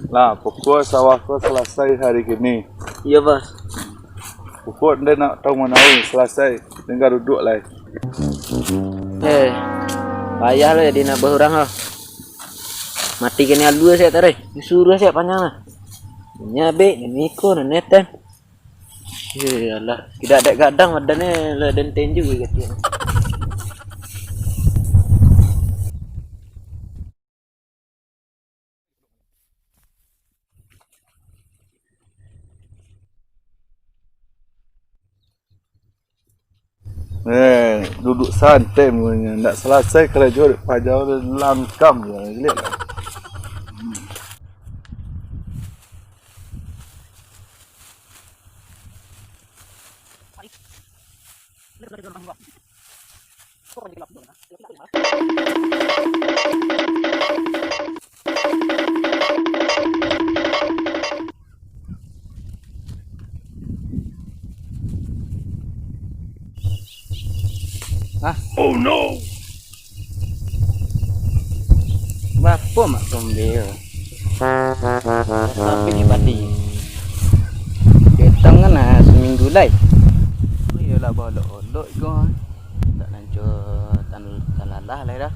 Nah, pokok sawahku selesai hari ini. Iya bos. Pokok dia nak tahu mana selesai. Tinggal duduk lah. Payah lo jadi nak berurang lo. Mati kena dua saya tarik. Disuruh saya panjang lah. Nyabe, niko, neten. Iyalah, tidak ada gadang badannya lah denten juga katanya. Duduk santai punya. Tak selesai kerja pajau dia langkam je. Lihat lah. Oh no. Bapak mak tombel. Tapi ni padi. Ketang kan seminggu lagi. Iyalah bolok-bolok kau. Tak lanjut tanah lah dah.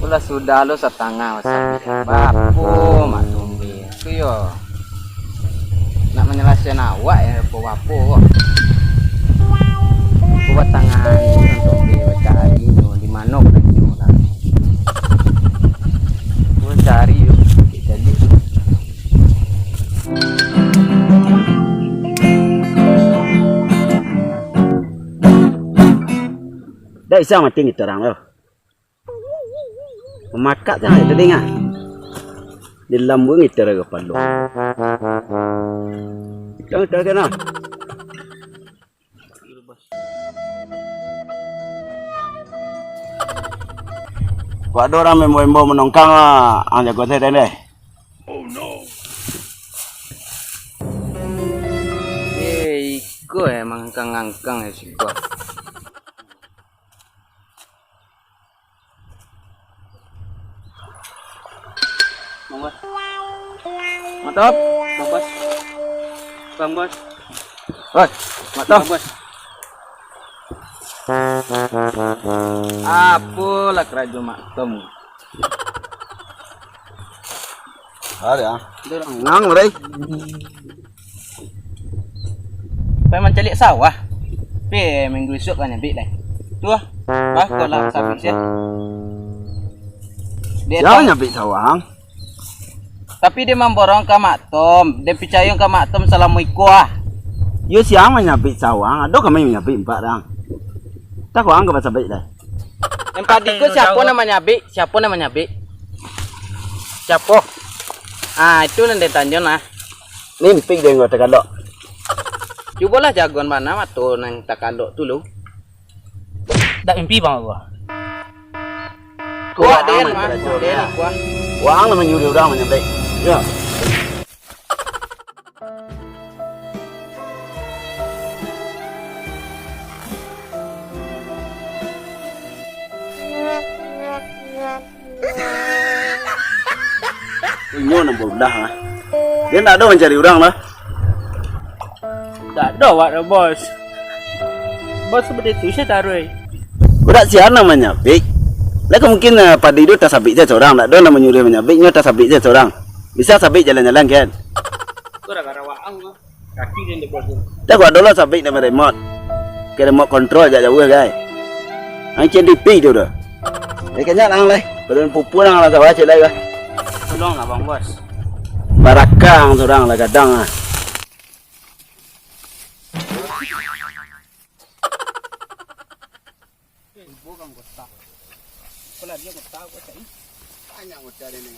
Pula sudah lo setengah masa. Bapak mak tombel. Tu yo. Nak menyelesaikan awak ya bapak. Buat tangan untuk dicari di mana lagi lah. Gua cari yuk, kita lihat. Dah isa mati kita orang lo. Memakat jangan ada dengar. Di lambung kita raga palu. Jangan terkena. Kau ada orang membo menongkang ang jago saya deh. Oh no. Iko emang angkang ya sih gua. Bos. Mantap, Bang Bos. Bang Bos. Oi, mantap, Bos. Apalah kerja maktum. Ada. Ngang mereka. Saya mencari sawah. Tapi minggu esok kan nyampe dah. Tuh, bah kalau sampai sih. Dia jangan nyampe sawah. Tapi dia memborong ke maktum. Dia percaya ke maktum Assalamualaikum. Yo siang nyampe sawah. Ada kami nyampe empat dah. Tak kau anggap bahasa baik dah. Yang padiku siapa namanya Bi? Siapa namanya Bi? Siapa? Ah itu nanti tanjung lah. Nimpik dia nggak terkalok. Cubalah jagoan mana matu nang takalok dulu. Tak mimpi bang gua. Kuat dia mah. Dia kuat. Wang nama nyuri orang menyampai. Ya. Nyo nak berdah lah. Dia tak ada mencari orang lah. Tak ada wak bos. Bos seperti itu saya taruh. Budak siapa namanya Bik? Lagi mungkin pada itu tak sabik je seorang. Tak ada nama nyuri menyabik. Nyo tak sabik je seorang. Bisa sabik jalan-jalan kan? Itu gara-gara waang lah. Kaki dia di bos. Tak ada lah sabik nama remote. Ke remote control jauh guys. Angin di pi tu dah. Kayaknya lang lah. Badan pupu lang lah sawah cek lah. Tolong abang bos. Barakang seorang lah kadang ah. Bukan gotak. Kalau dia gotak gua cari. Banyak gotak dia ni.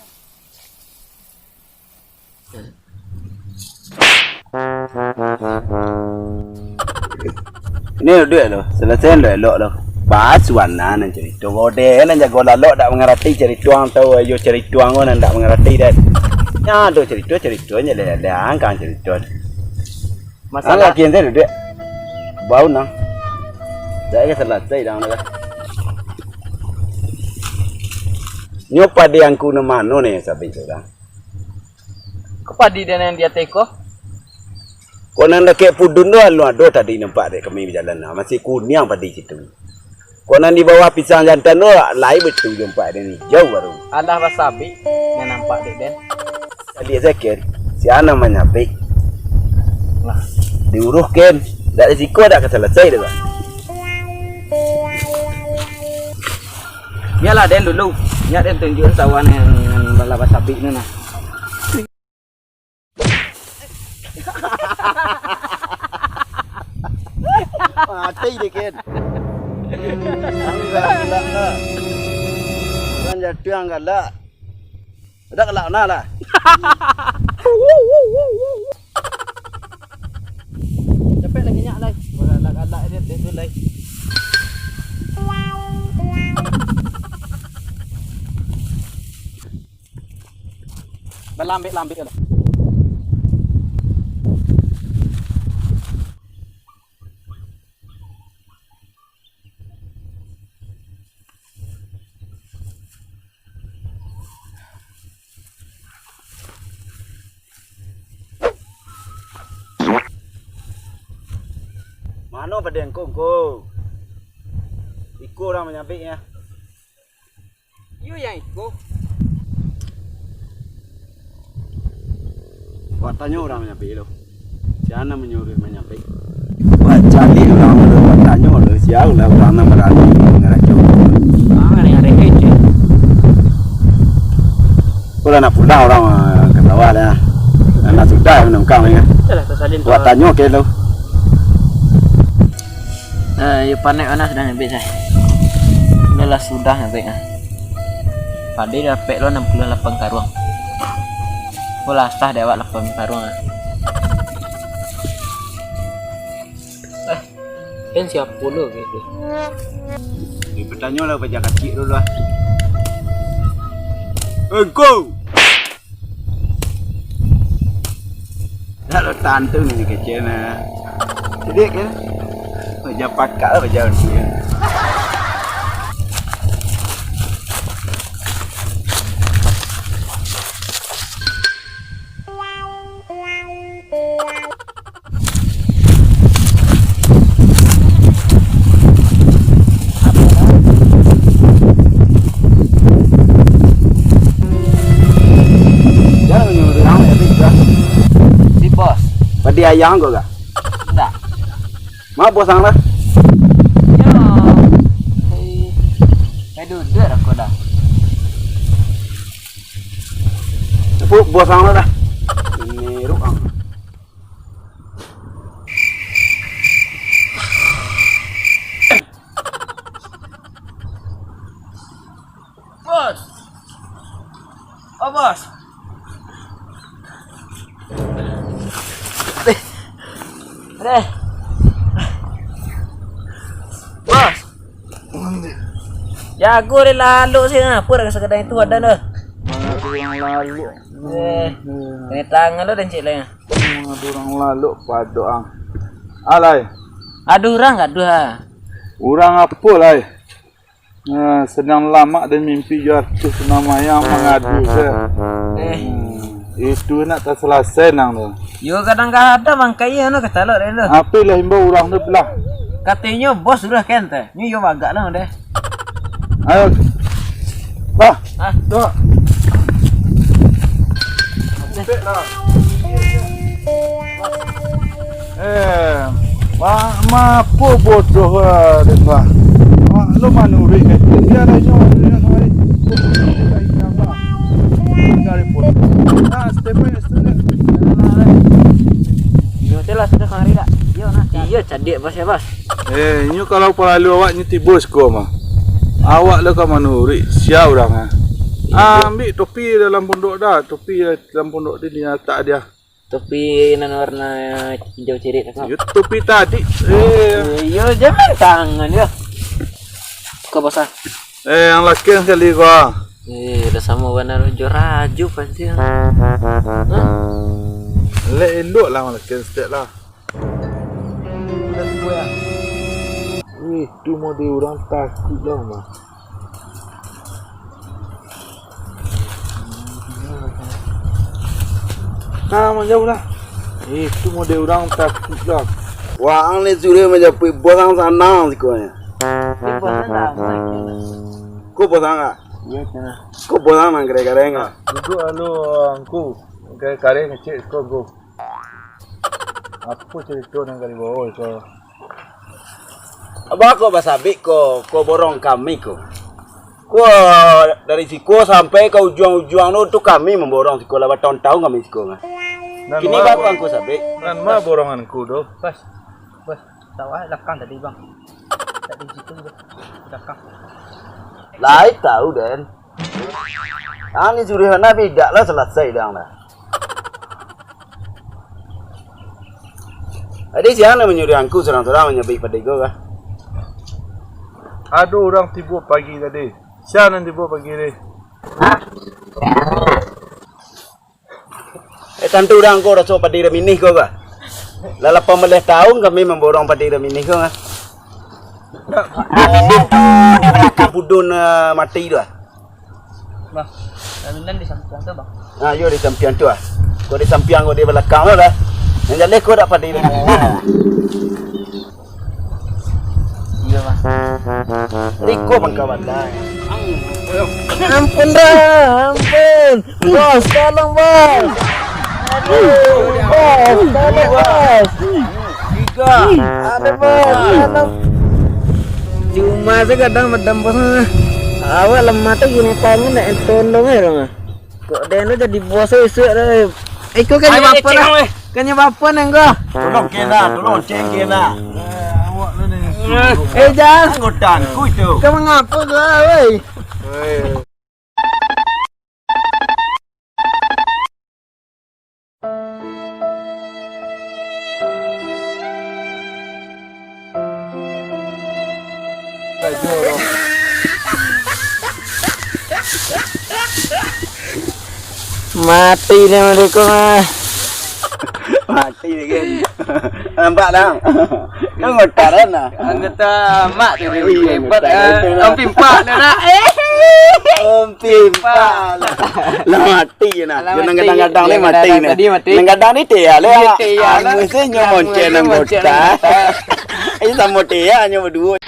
Ini duit lo. Selesai lo elok lo. Bahas warna nan cerita. Bode nan jago lalu tak mengerti cerita orang tahu ayo cerita orang nan tak mengerti dan. Ya tu ceritanya le angkat cerita. Masalah kian saya duit. Bau nang. Saya selesai dah nak. Nyopa dia yang kuna mano nih sabi sudah. Kepadi dan yang dia teko. Kau nanda kayak pudun doang lu ada tadi nampak dek kami berjalan lah. Masih kuning padi situ. Kau nanti bawa pisang jantan tu lain betul jumpa dia ni jauh baru. Allah wasabi yang nampak dek den. Dia sakit. Si anak menyapik. Lah. Diuruskan. Tak risiko tak keselesai dah. Yalah den dulu. Nya den tunjukin sawan yang bala wasabi ni nah. Mati deh kan. Enggak. Kan jadi enggak lah. Ada kelak na lah. Cepet lagi nyak lai. Bala ada dia tu lai. Berlambik lah. Mana pada yang kongko? Iko orang menyapiknya. You yang ikut. Kau tanya orang menyapik lo. Siapa menyuruh menyapik? Wah cari orang lo. Kau tanya lo. Siapa lah orang nak berani ngeracau. Ni ada kece. Kau dah nak pulang orang ke bawah lah. Nak sudah minum kau ni. Yalah tersalin. Kau tanya ke lo. You panek mana sudah habis saya. Inilah sudah habis ah. Padi dah pek lo 68 karung. Bola stah dia awak 8 karung ah. Kan siap puluh gitu. Bertanya lah pajak kecil dulu lah. Engkau. Dah lo tante ni kecil na. Jadi kan. Pajak pakak lah pajak ni. Padi ayam kau gak? Tak. Mak bos sang lah. Yo. Hey duduk aku dah. Cepuk bos sang lah dah. Ini ruang. Bos. Oh bos. Deh. Bos. Ya aku dah lalu sih apa dah sekedar itu ada dah. Mana orang lalu? Ini tangan lo dan cik lain. Mana orang lalu pada ang. Alai. Aduh orang aduh ha. Orang apa lah? Sedang lama dan mimpi jatuh nama yang mengadu saya. Itu nak tak selesai nang tu. Yo kadang-kadang mangkaya no kata lo deh. Apa lah himbau orang tu belah. Katanya bos sudah kan teh. Ni yo agak lah deh. Ayo. Bah. Ah, Dah. Ma apa bodoh lah dengar. Lo mana uri kan? Dia ada nyawa dunia kemarin. Dari pun. Step by step. Yo telah sudah kang Rida. Yo nah. Iya cadik bos ya bos. Ini kalau pelalu awak nyuti bos ko mah. Awak lah kau mana uri? Siapa orang ah? Ambil topi dalam pondok dah. Topi dalam pondok dia tak dia. Topi nan warna hijau cirit tak? Topi tadi. Yo jangan tangan yo. Kau bos ah. Yang laki sekali kau. Udah sama warna hijau raju pasti. Elok lah laki setiap lah. Itu model orang takut lah mah. Jauh lah. Itu model orang takut lah. Wah, ang ni suruh macam pergi bosang sana sekolah. Ni pun nak main. Kau bosang ah? Ya sana. Kau bosang nang kere-kere ngah. Duduk lalu angku. Kare ngecek sekolah aku. Apa cerita yang kali bawa itu? Abah kau basabik kau borong kami kau. Kau dari siku sampai ke ujung-ujung tu kami memborong sekolah bertahun-tahun kami sekolah. Kini bapak angku sabik. Nan mah boronganku doh. Bos. Sawah lekang tadi bang. Tadi situ lekang. Lai tahu den. Ani suruh nabi dah lah selesai dah lah. Ada siapa menyuruh angku seorang-seorang menyebik pada kau kah? Ada orang tiba pagi tadi. Siapa yang tiba pagi ni? Tentu orang kau dah coba pada reminih kau kah? Lala 18 tahun kami memborong pada reminih kau kah? Budun mati tu ah. Bang. Raminan di samping tu bang. Nah, yo di samping tu ah. Kau di samping kau di belakang tu lah. Yang jadi kau dapat pada reminih. Iya bang. Riko bangkawan dah. Ampun dah, ampun. Bos, tolong bos. Bos, tolong bos. Tiga. Ada bos, tolong. Cuma kadang madam bos. Awak lemah tu guna tangan nak tolong orang. Kok dia tu jadi bos esok dah. Iko kan apa dah? Kan apa nang kau? Tolong ceng kena. Awak ni. Jangan. Godan ku itu. Kau mengapa kau, wei? Mati dah mereka mah. Mati lagi. Nampak dah. Kau ngotar kan? Anggota mak tu hebat. Om pimpak dah nak. Om Pimpa lah mati na. Yang kadang-kadang ni mati na. Kadang-kadang ni tia le. Mesti nyomon cen nang goda. Ini sama tia hanya berdua.